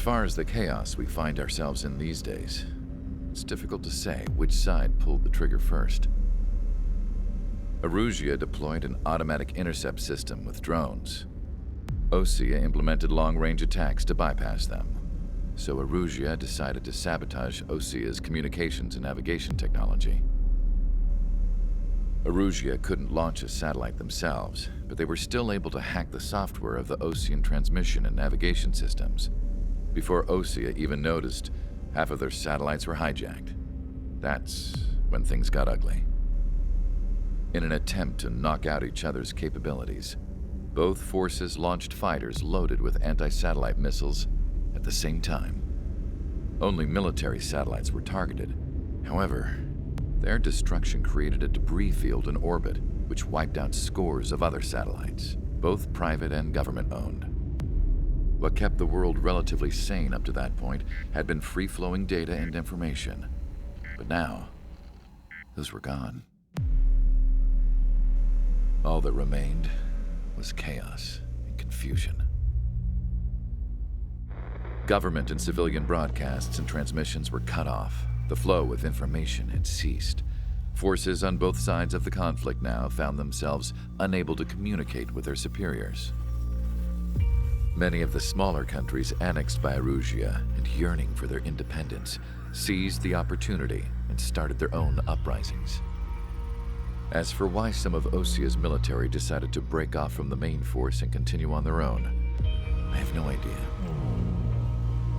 far as the chaos we find ourselves in these days, it's difficult to say which side pulled the trigger first. Erusia deployed an automatic intercept system with drones. Osea implemented long-range attacks to bypass them. So Erusia decided to sabotage Osea's communications and navigation technology. Erusia couldn't launch a satellite themselves, but they were still able to hack the software of the Osean transmission and navigation systems. Before Osea even noticed, half of their satellites were hijacked. That's when things got ugly. In an attempt to knock out each other's capabilities, both forces launched fighters loaded with anti-satellite missiles at the same time. Only military satellites were targeted. However, their destruction created a debris field in orbit, which wiped out scores of other satellites, both private and government-owned. What kept the world relatively sane up to that point had been free-flowing data and information. But now, those were gone. All that remained was chaos and confusion. Government and civilian broadcasts and transmissions were cut off. The flow of information had ceased. Forces on both sides of the conflict now found themselves unable to communicate with their superiors. Many of the smaller countries annexed by Erusia and yearning for their independence seized the opportunity and started their own uprisings. As for why some of Osea's military decided to break off from the main force and continue on their own, I have no idea.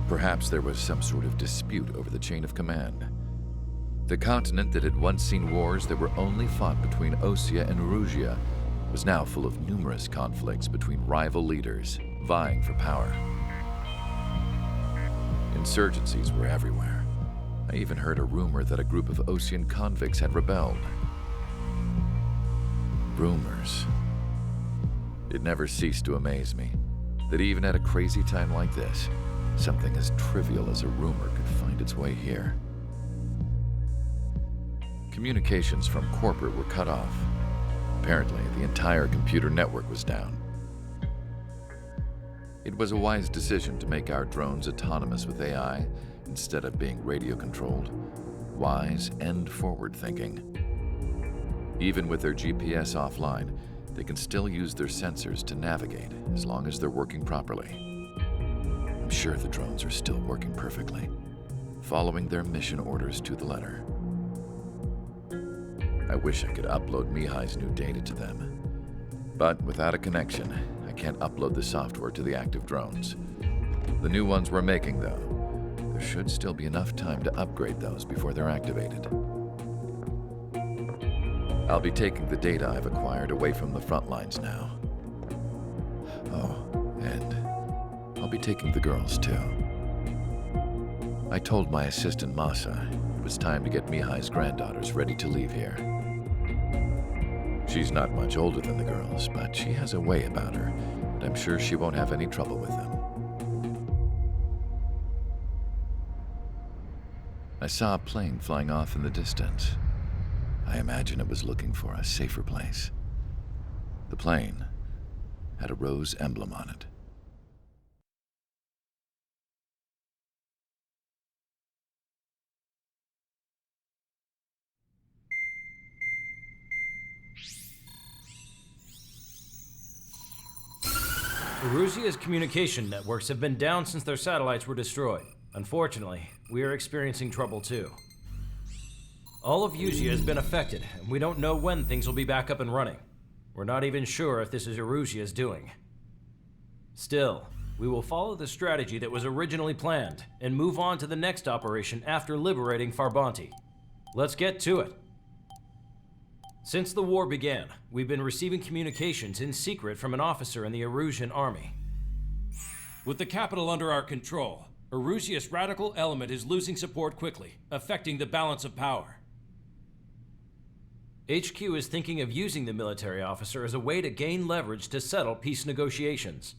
Perhaps there was some sort of dispute over the chain of command. The continent that had once seen wars that were only fought between Osea and Erusia was now full of numerous conflicts between rival leaders vying for power. Insurgencies were everywhere. I even heard a rumor that a group of Osean convicts had rebelled. Rumors. It never ceased to amaze me that even at a crazy time like this, something as trivial as a rumor could find its way here. Communications from corporate were cut off. Apparently, the entire computer network was down. It was a wise decision to make our drones autonomous with AI instead of being radio-controlled. Wise and forward-thinking. Even with their GPS offline, they can still use their sensors to navigate as long as they're working properly. I'm sure the drones are still working perfectly, following their mission orders to the letter. I wish I could upload Mihai's new data to them. But without a connection, I can't upload the software to the active drones. The new ones we're making, though, there should still be enough time to upgrade those before they're activated. I'll be taking the data I've acquired away from the front lines now. Oh, and I'll be taking the girls, too. I told my assistant Masa it was time to get Mihai's granddaughters ready to leave here. She's not much older than the girls, but she has a way about her, and I'm sure she won't have any trouble with them. I saw a plane flying off in the distance. I imagine it was looking for a safer place. The plane had a rose emblem on it. Erusia's communication networks have been down since their satellites were destroyed. Unfortunately, we are experiencing trouble too. All of Erusia has been affected, and we don't know when things will be back up and running. We're not even sure if this is Erusia's doing. Still, we will follow the strategy that was originally planned and move on to the next operation after liberating Farbanti. Let's get to it. Since the war began, we've been receiving communications in secret from an officer in the Erusian army. With the capital under our control, Erusia's radical element is losing support quickly, affecting the balance of power. HQ is thinking of using the military officer as a way to gain leverage to settle peace negotiations.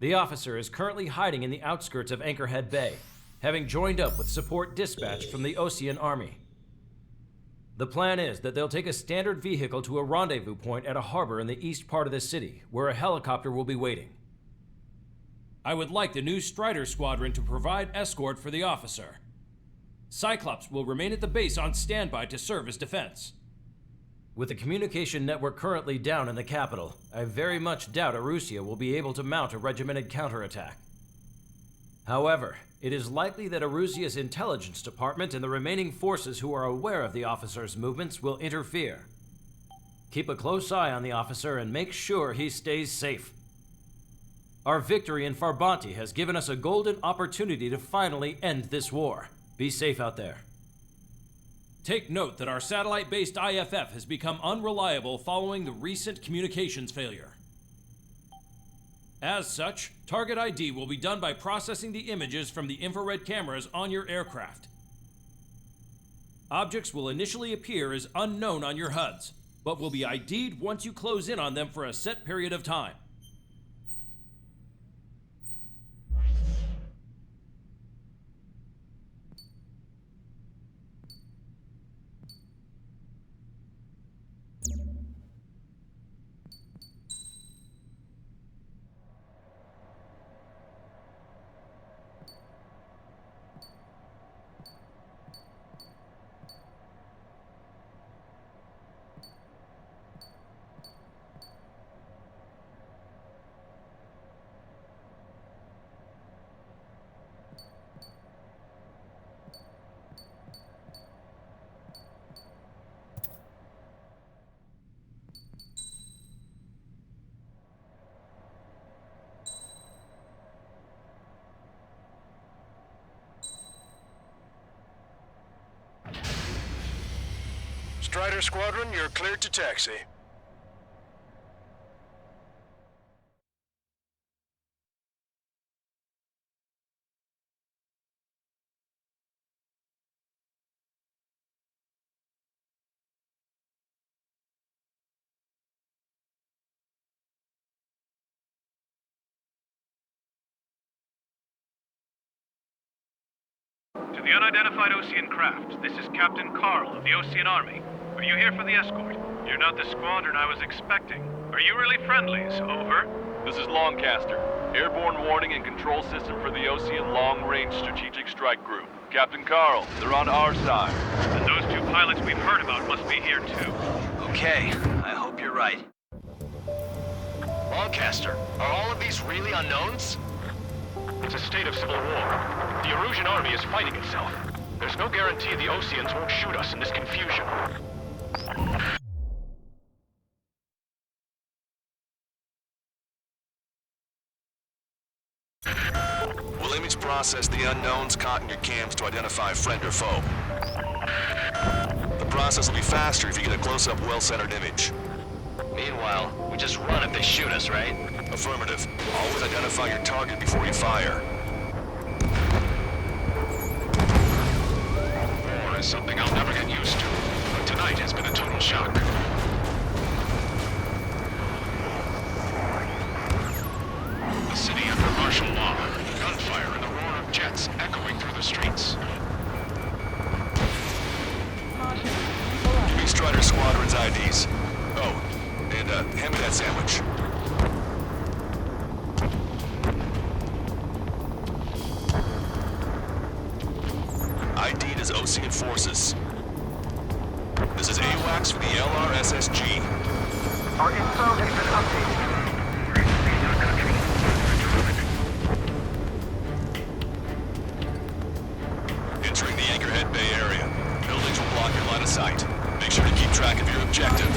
The officer is currently hiding in the outskirts of Anchorhead Bay, having joined up with support dispatched from the Osean army. The plan is that they'll take a standard vehicle to a rendezvous point at a harbor in the east part of the city, where a helicopter will be waiting. I would like the new Strider Squadron to provide escort for the officer. Cyclops will remain at the base on standby to serve as defense. With the communication network currently down in the capital, I very much doubt Arusea will be able to mount a regimented counterattack. However, it is likely that Arusea's intelligence department and the remaining forces who are aware of the officer's movements will interfere. Keep a close eye on the officer and make sure he stays safe. Our victory in Farbanti has given us a golden opportunity to finally end this war. Be safe out there. Take note that our satellite-based IFF has become unreliable following the recent communications failure. As such, target ID will be done by processing the images from the infrared cameras on your aircraft. Objects will initially appear as unknown on your HUDs, but will be ID'd once you close in on them for a set period of time. Strider Squadron, you're cleared to taxi. To the unidentified Osean craft, this is Captain Carl of the Osean Army. Are you here for the escort? You're not the squadron I was expecting. Are you really friendlies? Over. This is Longcaster. Airborne warning and control system for the Osean Long-Range Strategic Strike Group. Captain Carl, they're on our side. And those two pilots we've heard about must be here too. Okay, I hope you're right. Longcaster, are all of these really unknowns? It's a state of civil war. The Erusian army is fighting itself. There's no guarantee the Oseans won't shoot us in this confusion. We'll image process the unknowns caught in your cams to identify friend or foe. The process will be faster if you get a close-up, well-centered image. Meanwhile, we just run if they shoot us, right? Affirmative. Always identify your target before you fire. War is something I'll never get used to, but tonight has been a total shock. The city under martial law, gunfire and the roar of jets echoing through the streets. Give me Strider Squadron's IDs. Oh, and hand me that sandwich. ID'd as Osean forces. This is AWACS for the LRSSG. Our info has been updated. Entering the Anchorhead Bay area. Buildings will block your line of sight. Make sure to keep track of your objective.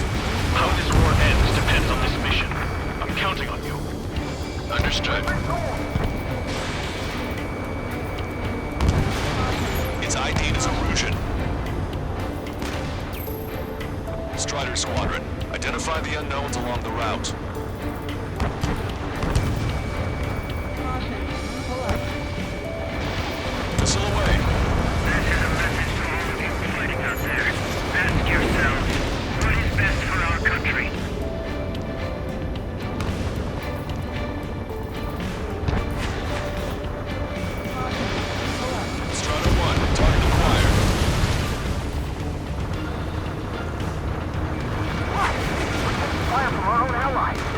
How this war ends depends on this mission. I'm counting on you. Understood. It's ID'd as Erusian. Strider Squadron, identify the unknowns along the route. Missile away. This is a message to all of you fighting out there. Ask yourselves, what is best for our country? Strider 1, target acquired. Fire from our own allies.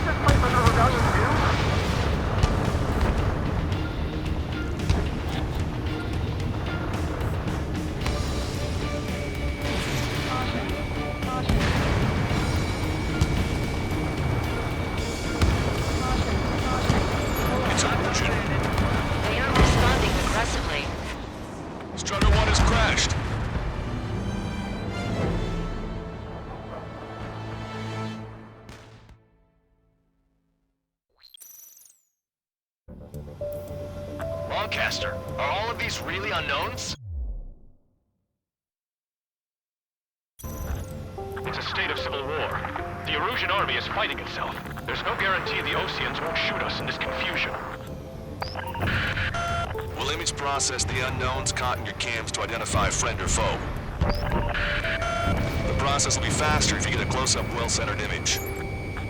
Caster. Are all of these really unknowns? It's a state of civil war. The Erusian army is fighting itself. There's no guarantee the Oseans won't shoot us in this confusion. We'll image process the unknowns caught in your cams to identify friend or foe. The process will be faster if you get a close-up, well-centered image.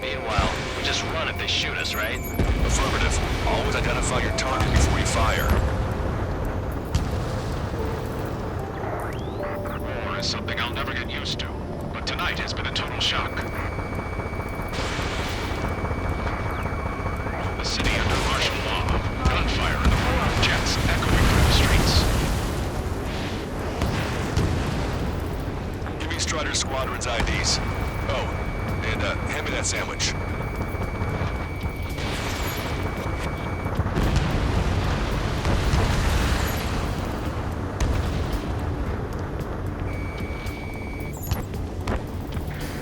Meanwhile, we just run if they shoot us, right? Affirmative. Always identify your target before you fire. War is something I'll never get used to, but tonight has been a total shock. The city under martial law, gunfire and the roar of jets echoing through the streets. Give me Strider Squadron's IDs. Oh, and hand me that sandwich.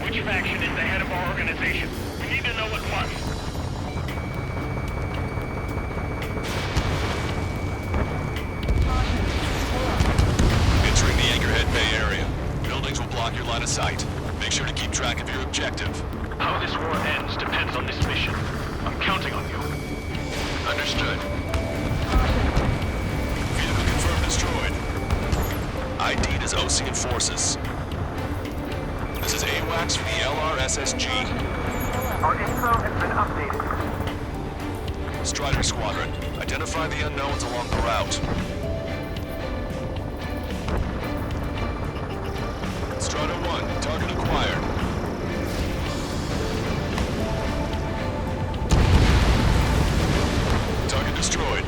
Which faction is the head of our organization? We need to know at once. Entering the Anchorhead Bay area. Buildings will block your line of sight. Make sure to keep track of your objective. How this war ends depends on this mission. I'm counting on you. Understood. Vehicle confirmed destroyed. ID'd as Osean forces. This is AWACS from the LRSSG. Our info has been updated. Strider Squadron, identify the unknowns along the route. Strider 1, target acquired. Target destroyed.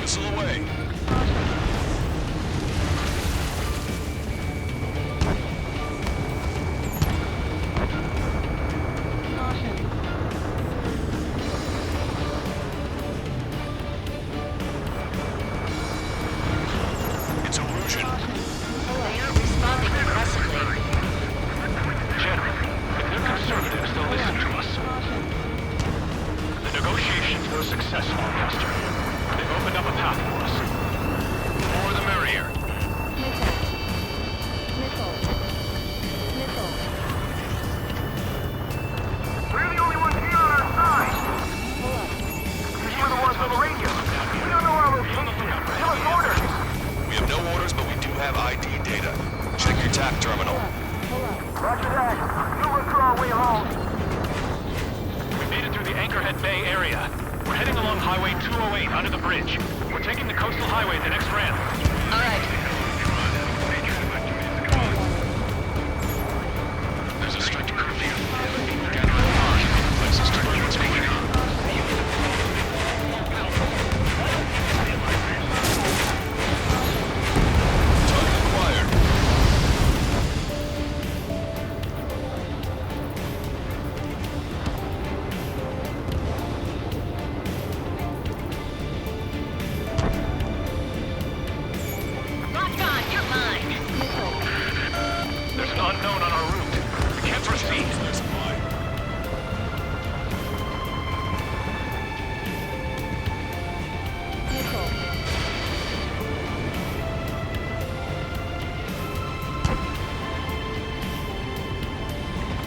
Missile away. It's Erusian. They aren't responding aggressively. General, if they're conservatives, they'll listen to us. The negotiations were a success, Caster. They've opened up a path for us. The more the merrier. We're the only ones here on our side. You're the ones on the radio. We don't know our location. Give us orders. We have no orders, but we do have ID data. Check your TAC terminal. Roger that. We'll look for our way home. We made it through the Anchorhead Bay area. We're heading along Highway 208 under the bridge. We're taking the coastal highway at the next ramp. All right. There's a strict curfew. People gathering large in places to learn what's going on. Target acquired. Locked on. You're mine. There's an unknown on our route. We can't proceed. There's supply.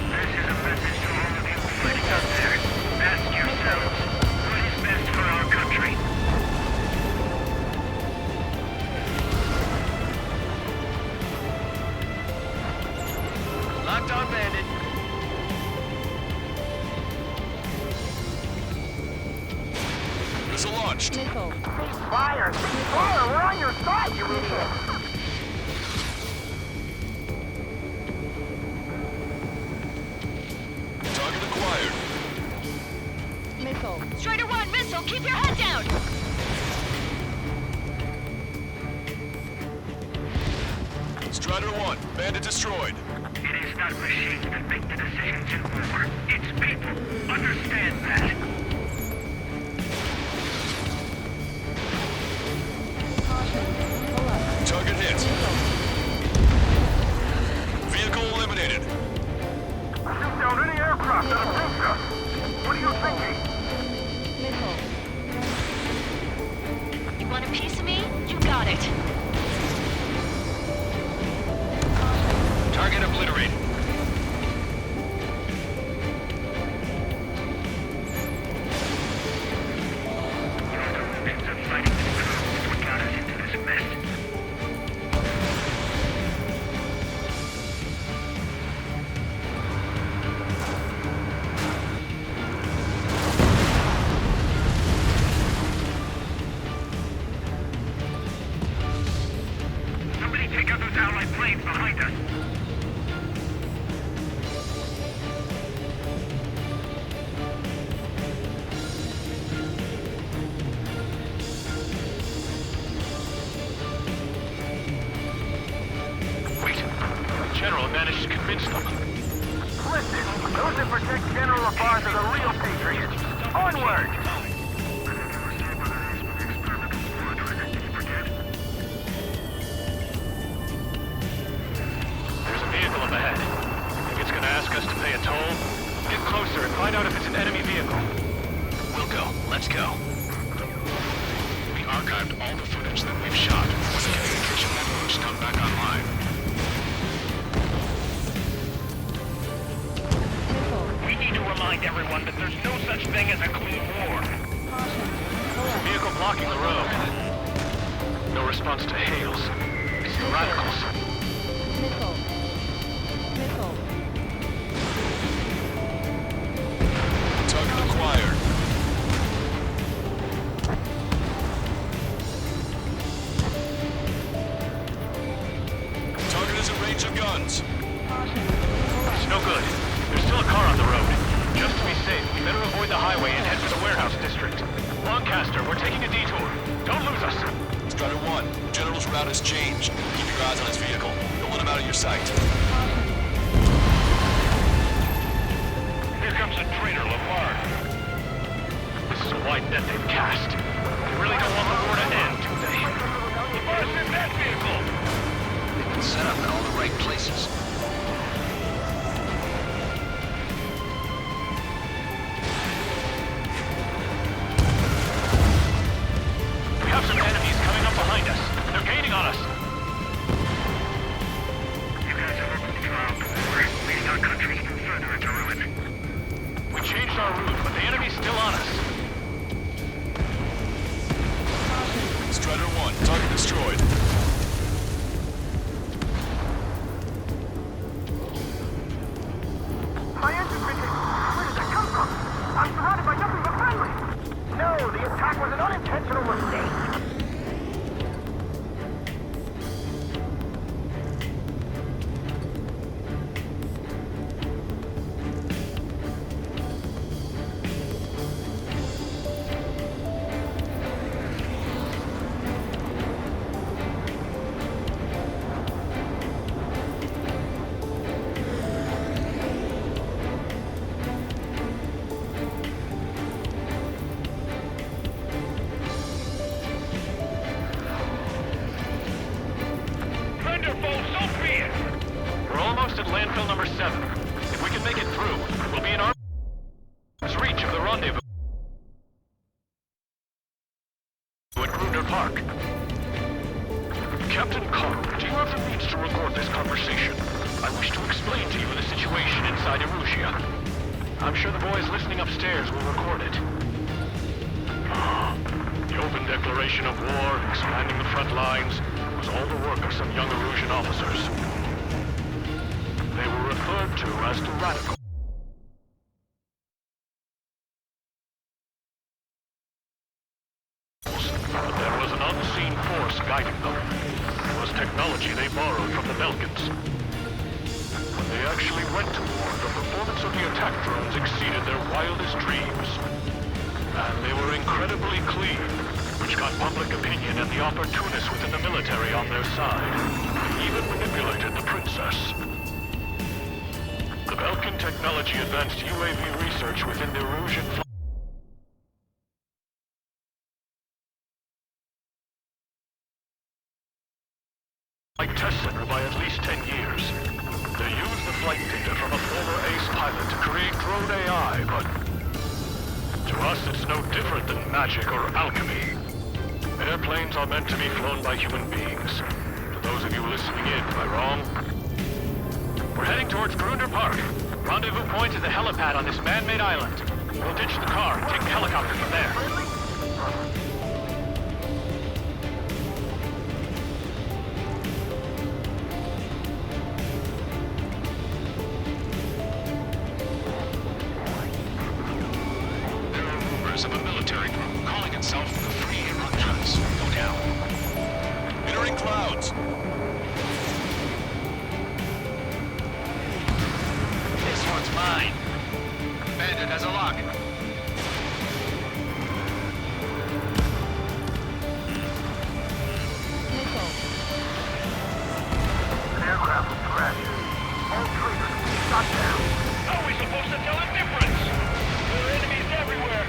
This is a message to all of you fighting out there. Ask yourselves, what is best for our country? Locked on, Bandit. Missile launched. Fire! Fire! We're on your side, you idiot! Target acquired. Strider 1, missile. Keep your head down. Strider 1, bandit destroyed. It is not machines that make the decisions in war. It's people. Understand that. Target hit. Vehicle eliminated. down any aircraft that approach us. What are you thinking? You want a piece of me? You got it. Target obliterated. Somebody take out those Allied planes behind us. Wait. The General managed to convince them. Listen, those that protect General Lafarge are the real patriots. Onward! There's a vehicle up ahead. Think it's gonna ask us to pay a toll? Get closer and find out if it's an enemy vehicle. We'll go. Let's go. We archived all the footage that we've shot. When the communication networks come back online. We need to remind everyone that there's no such thing as a clean war. There's a vehicle blocking the road. No response to hails. It's the radicals. Target acquired. Target is in range of guns. It's no good. There's still a car on the road. Just to be safe, we better avoid the highway and head for the warehouse district. Lancaster, we're taking a detour. Don't lose us. Strider 1, General's route has changed. Keep your eyes on his vehicle. Don't let him out of your sight. Here comes a traitor, Lafarge. This is a wide net they've cast. They really don't want the war to end, do they? He put us in that vehicle! They've been set up in all the right places. We have some enemies coming up behind us. They're gaining on us. You guys are looking strong. We're leading our country even further into ruin. We changed our route, but the enemy's still on us. Strider 1, target destroyed. My engine's been hit. Where did that come from? I'm surrounded by nothing but friendly. No, the attack was an unintentional mistake. We're almost at landfill number 7. If we can make it through, we'll be in arm's reach of the rendezvous at Gruner Park. Captain Carl, do you have the means to record this conversation? I wish to explain to you the situation inside Erusia. I'm sure the boys listening upstairs will record it. The open declaration of war, expanding the front lines, was all the work of some young Erusian officers. They were referred to as the radicals. But there was an unseen force guiding them. It was technology they borrowed from the Belkans. When they actually went to war, the performance of the attack drones exceeded their wildest dreams. And they were incredibly clean, which got public opinion and the opportunists within the military on their side. They even manipulated the princess. The Belkan technology advanced UAV research within the Erusian Flight Test Center by at least 10 years. They used the flight data from a former ace pilot to code AI, but to us it's no different than magic or alchemy. Airplanes are meant to be flown by human beings. To those of you listening in, am I wrong? We're heading towards Grunder Park. Rendezvous point is the helipad on this man-made island. We'll ditch the car and take the helicopter from there. There are rumors of a military group calling itself the Free Iranjas. Go down. Entering clouds. This one's mine. Bandit has a lock. An aircraft was crashed. All traitors will be shot down. How are we supposed to tell the difference? There are enemies everywhere.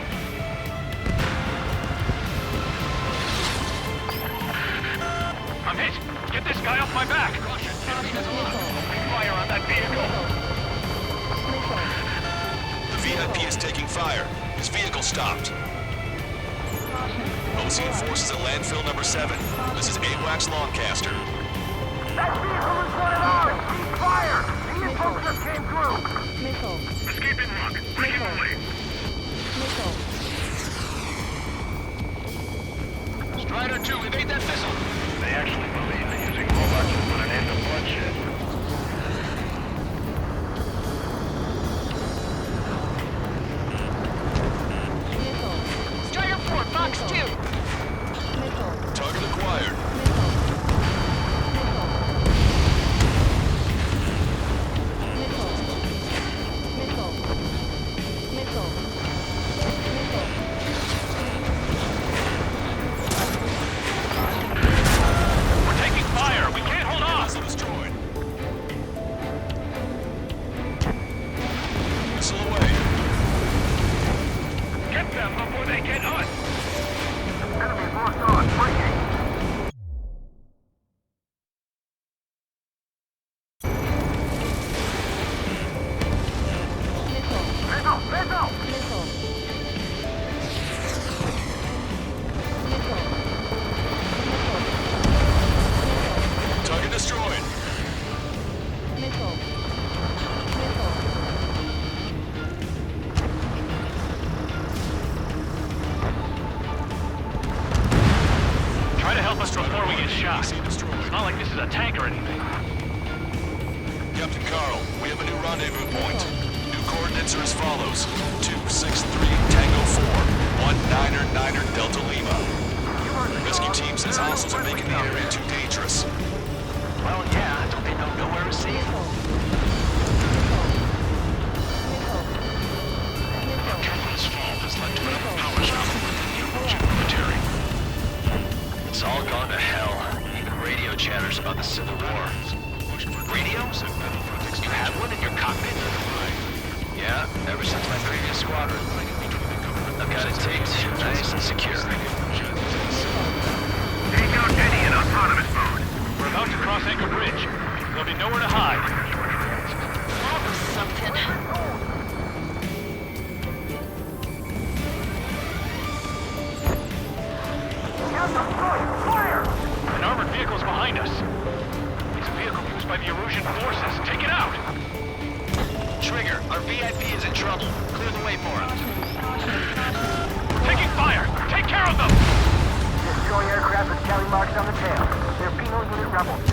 I'm hit. Get this guy off my back. Caution, enemy has a lock. Opening fire on that vehicle. The VIP is taking fire. His vehicle stopped. Ocean forces at landfill number 7. This is AWACS Lancaster. That vehicle is one of ours! Cease fire! The info just came through! Escape in lock. Breaking away. Strider 2, evade that missile. They actually believe that using robots will put an end to bloodshed. Strider 4, Fox 2. Target acquired. We're taking fire. We can't hold on. Missile destroyed. Missile away. Get them before they get us. Enemies locked on, breaking! Missile! Target destroyed. Try to help us before we get shot. PC destroyed. It's not like this is a tank or anything. Captain Carl, we have a new rendezvous point. New coordinates are as follows. 263 Tango 4, 19er Delta Lima. Rescue team says hostiles are making the area too dangerous. Well, yeah, don't they know nowhere is safe? Our company's fall has led to another power struggle with the approaching military. It's all gone to hell. Even radio chatters about the Civil War. Radios? You have one in your cockpit? Yeah, ever since my previous squadron. I've got it taped, nice and secure. Take out Eddie in autonomous mode. We're about to cross Anchor Bridge. There'll be nowhere to hide. That was something. Captain, fire! An armored vehicle's behind us. It's a vehicle used by the Erusian forces. Take it out! Trigger, our VIP is in trouble. Clear the way for him. We're taking fire! Take care of them! Destroy aircraft with tally marks on the tail. They're penal unit rebels.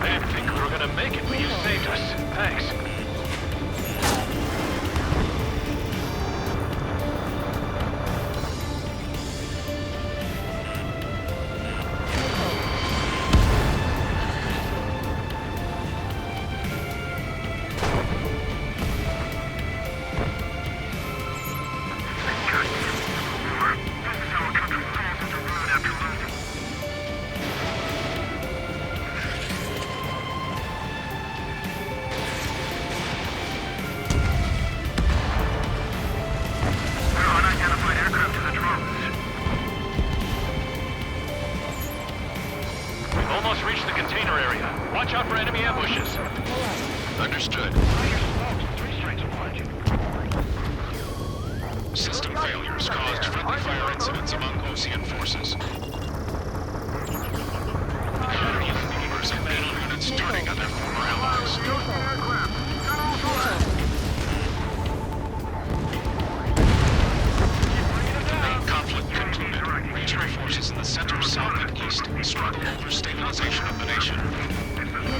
I didn't think we were gonna make it, but you saved us. Thanks. enemy ambushes. Understood. System failures caused friendly fire incidents among Ocean forces. Enemy members and battle units turning on their former allies. The main conflict concluded. Regional forces in the center, south, and east struggle over stabilization of the nation. The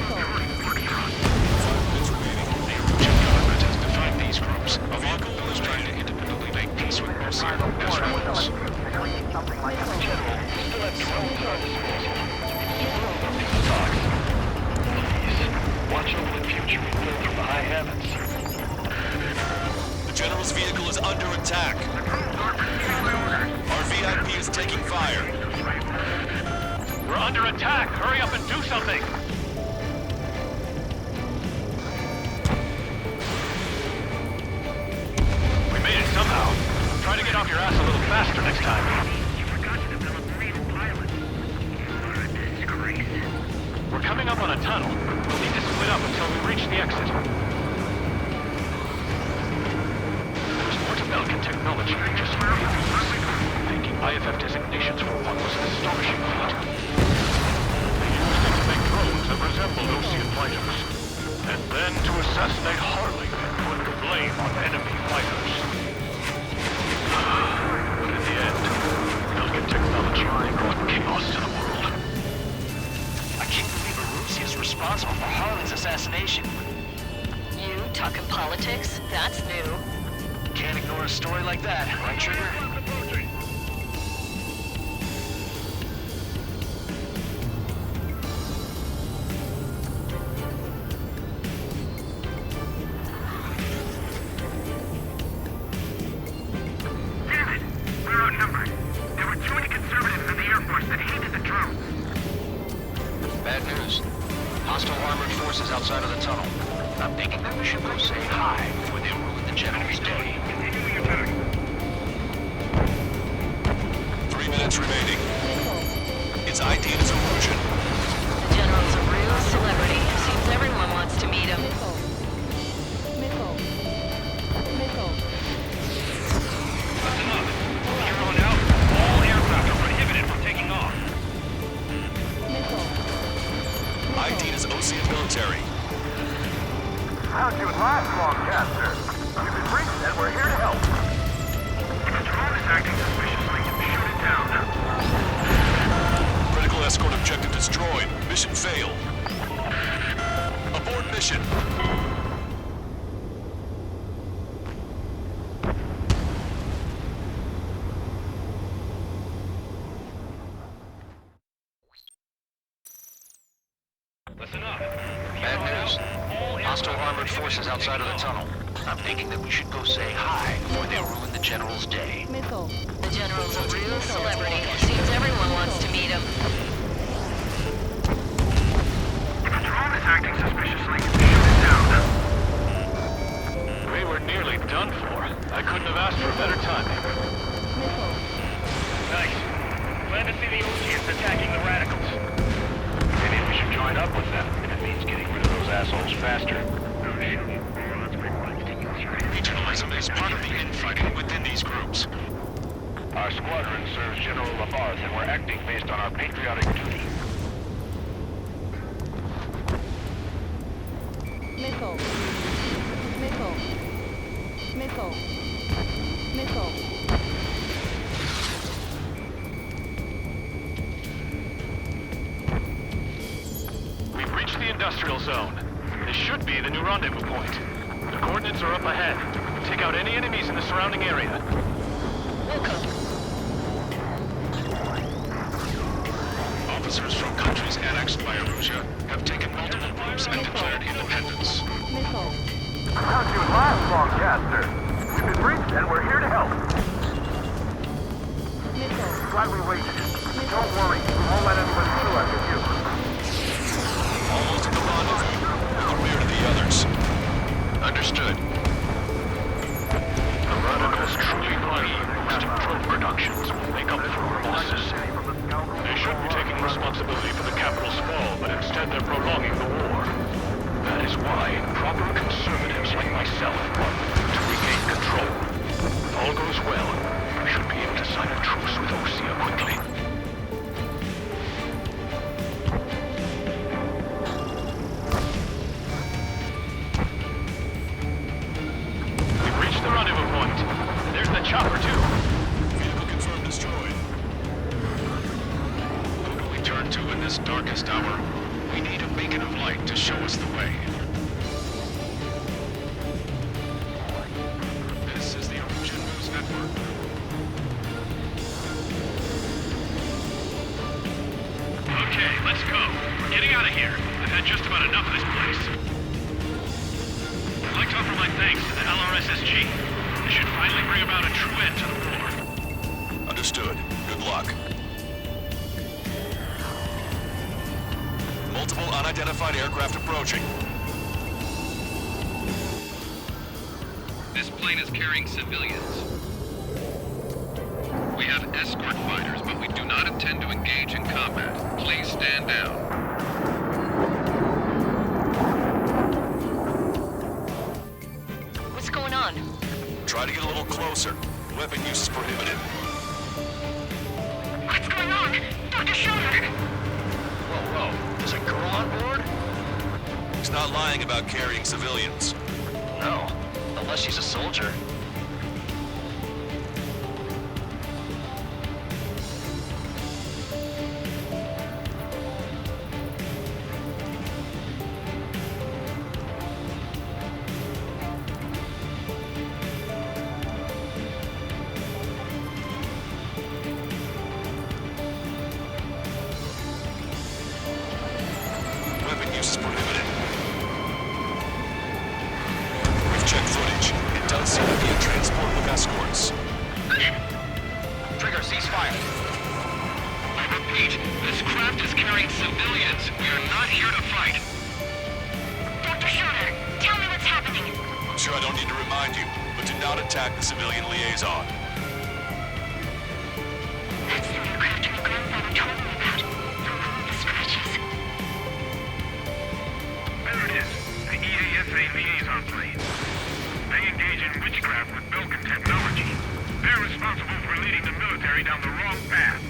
Erusian government has defined these groups. A vehicle is trying to independently make peace with Ocean as rebels. General, we still have drones at our disposal. Talks. Please, watch over the future we built from the high heavens. The General's vehicle is under attack. Our VIP is taking fire. We're under attack! Hurry up and do something! We made it somehow. Try to get off your ass a little faster next time. You forgot to develop real pilot. Disgrace. We're coming up on a tunnel. We'll need to split up until we reach the exit. There's more to Belgian technology than just vehicles. Thinking IFF designations for one was an astonishing feat. They used it to make drones that resembled Ocean fighters. And then to assassinate Harley and put the blame on enemy fighters. But in the end, Belgian technology only brought chaos to the world. I can't believe Erusia is responsible for Harley's assassination. You talking politics? That's new. Can't ignore a story like that, right, Trigger? Damn it! We're outnumbered. There were too many conservatives in the Air Force that hated the drones. Bad news. Hostile armored forces outside of the tunnel. I'm thinking that we should go say hi before they ruin the General's day. Continue your attack. 3 minutes remaining. It's ID as Erusian. The General's a real celebrity. Seems everyone wants to meet him. That's enough. Here on out, all aircraft are prohibited from taking off. ID as Ocean military. How'd you last long, Caster? You've been briefed and we're here to help. If a drone is acting suspiciously, shoot it down. Critical escort objective destroyed. Mission failed. Abort mission. Listen up. Bad news. Hostile armored forces outside of the tunnel. I'm thinking that we should go say hi before they ruin the General's day. The General's a real celebrity. Seems everyone wants to meet him. If a drone is acting suspiciously, shoot it down. We were nearly done for. I couldn't have asked for better timing. Nice. Glad to see the Oceans attacking the radicals. Maybe we should join up with them if it means getting rid of those assholes faster. Regionalism is part of the infighting within these groups. Our squadron serves General Labarth, and we're acting based on our patriotic duty. We've reached the industrial zone. This should be the new rendezvous point. The coordinates are up ahead. Take out any enemies in the surrounding area. Officers from countries annexed by Erusia have taken multiple groups and declared independence. How'd you last long, Caster? We've been briefed and we're here to help. Glad we waited. Don't worry, we won't let anyone steal us with you. Almost at the rendezvous. In the rear to the others. Understood. The radicals truly believe boosting drone productions will make up for our losses. They should be taking responsibility for the capital's fall, but instead they're prolonging the war. enough of this place. I'd like to offer my thanks to the LRSSG. It should finally bring about a true end to the war. Understood. Good luck. Multiple unidentified aircraft approaching. This plane is carrying civilians. We have escort fighters, but we do not intend to engage in combat. Please stand down. What's going on? Try to get a little closer. Weapon use is prohibited. What's going on? Dr. Schroeder! Whoa. There's a girl on board? He's not lying about carrying civilians. No. Unless she's a soldier. Weapon use is prohibited. We've checked footage. It does seem to be a transport with escorts. Trigger, cease fire. I repeat, this craft is carrying civilians. We are not here to fight. Dr. Schroeder, tell me what's happening. I'm sure I don't need to remind you, but do not attack the civilian liaison. That's the aircraft my grandfather told me about. The one with the scratches. There it is. The EASA liaison plane. They engage in witchcraft with Belkin technology. They're responsible for leading the military down the wrong path.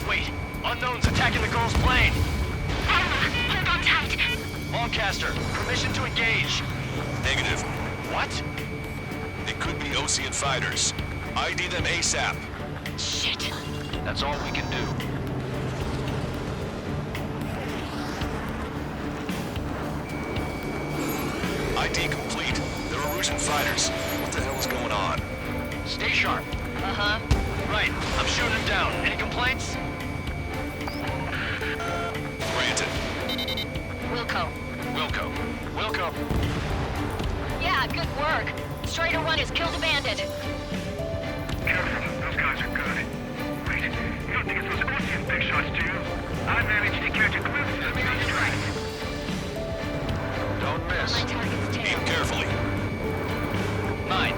Wait. Unknown's attacking the girl's plane. Hold on tight. Lancaster, permission to engage. Negative. What? They could be Ocean fighters. ID them ASAP. Shit. That's all we can do. ID complete. They're Erusian fighters. What the hell is going on? Stay sharp. Uh-huh. Right. I'm shooting him down. Any complaints? Granted. Wilco. Wilco. Yeah, good work. Strider 1 has killed a bandit. Careful, those guys are good. Wait, you don't think it's those Ocean big shots, do you? I managed to catch a glimpse of them on strike. Don't miss. My target's tail. Aim carefully. Mine.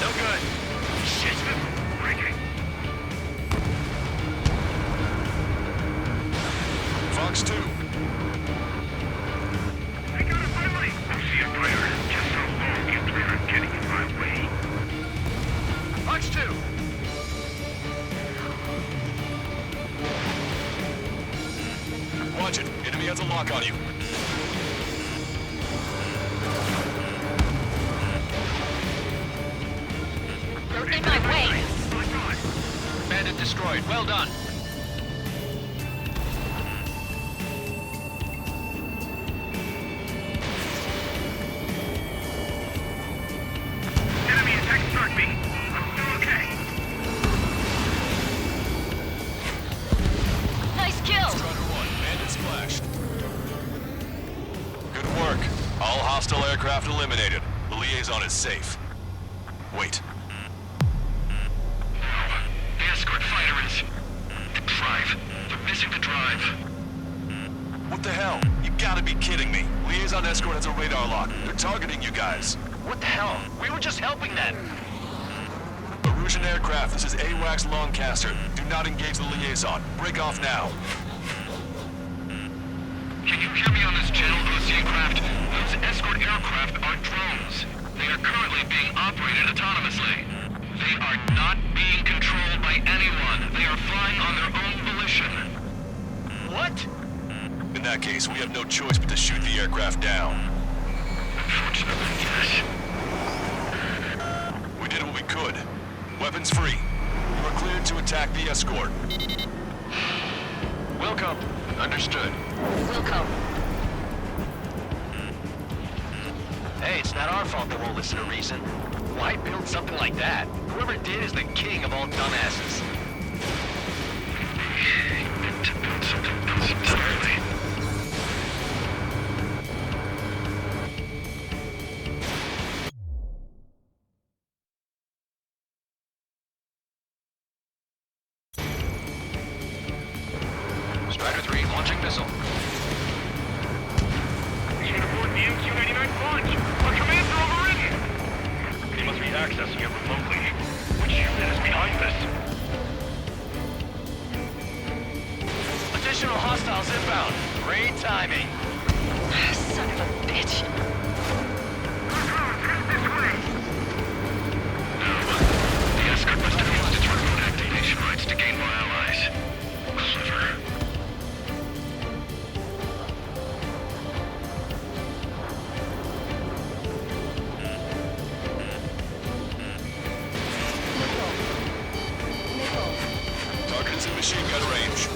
No good. Shit, breaking. Fox 2. I got it finally. Ocean fighter. Just so long you plan on getting in my way. Fox 2. Watch it. Enemy has a lock on you. You're in my way. Bandit destroyed. Well done. Enemy attack struck me. I'm still okay. Nice kill. Strider 1. Bandit splashed. Good work. All hostile aircraft eliminated. The liaison is safe. Wait. The escort fighter is... The drive. They're missing the drive. What the hell? You gotta be kidding me. Liaison escort has a radar lock. They're targeting you guys. What the hell? We were just helping them. Erusian aircraft, this is AWACS Lancaster. Do not engage the liaison. Break off now. Can you hear me on this channel, Ocean craft? Those escort aircraft are drones. They are currently being operated autonomously. They are not being controlled by anyone. They are flying on their own volition. What? In that case, we have no choice but to shoot the aircraft down. Unfortunately, yes. We did what we could. Weapons free. You are cleared to attack the escort. Wilco. Understood. Wilco. Hey, it's not our fault they won't listen to reason. Why build something like that? Whoever did is the king of all dumbasses. Strider 3, launching missile. We should abort the MQ-99 launch. Our commands are overridden. They must be accessing it remotely. Which unit is behind this? Additional hostiles inbound. Great timing. Son of a bitch. The escort must have used its remote activation rights to gain more allies. Clever. Target is in machine gun range.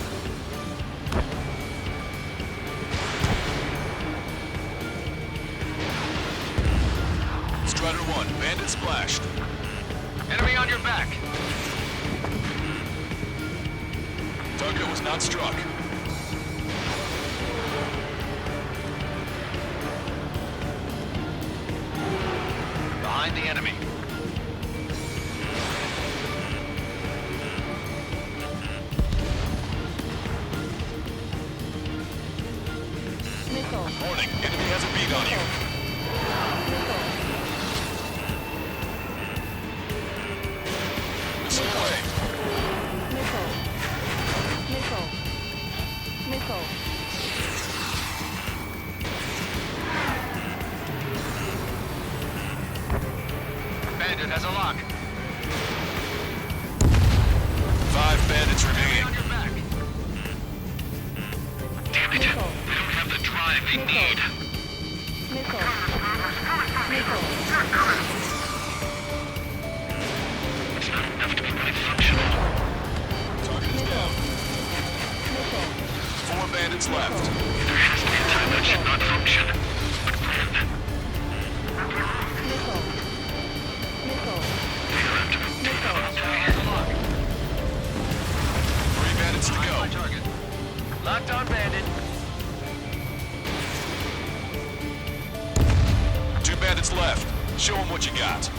Strider 1, bandit splashed. Enemy on your back. Target was not struck. Behind the enemy. Warning, enemy has a bead on you. Missile away. Bandit has a lock. 5 bandits remaining. On your back. Damn it. They don't have the drive they need. It's not enough to be really functional. Target is down. 4 bandits left. There has to be a time that should not function. But when? They have to take out the 3 bandits to go. Target. Locked on bandit. 2 bandits left. Show them what you got.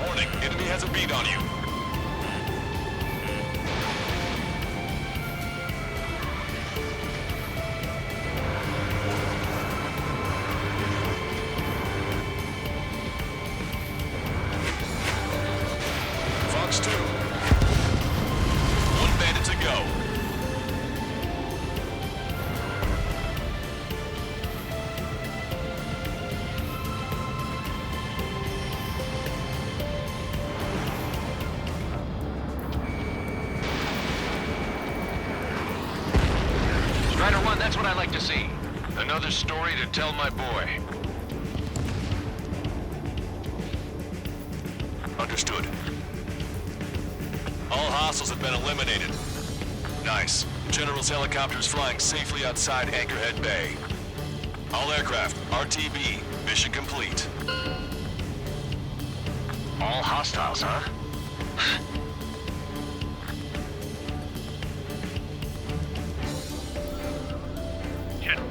Warning, enemy has a bead on you. Fox 2. 1 bandit to go. Strider 1, that's what I like to see. Another story to tell my boy. Understood. All hostiles have been eliminated. Nice. General's helicopter is flying safely outside Anchorhead Bay. All aircraft, RTB, mission complete. All hostiles, huh? General,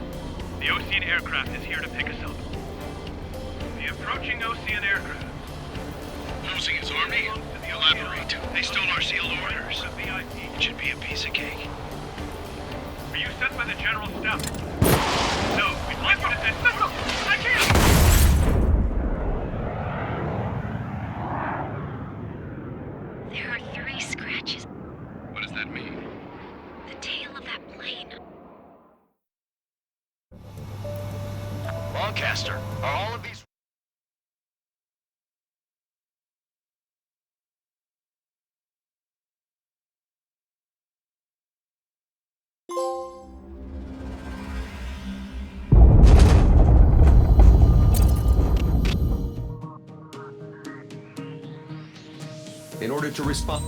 the Ocean aircraft is here to pick us up. The approaching Ocean aircraft. Losing his army? Elaborate. They stole our sealed orders. The VIP. It should be a piece of cake. Were you sent by the General's staff? No, we'd like you to send... Missile! I can't! There are 3 scratches. What does that mean? The tail of that plane. Lancaster, are all of these... In order to respond...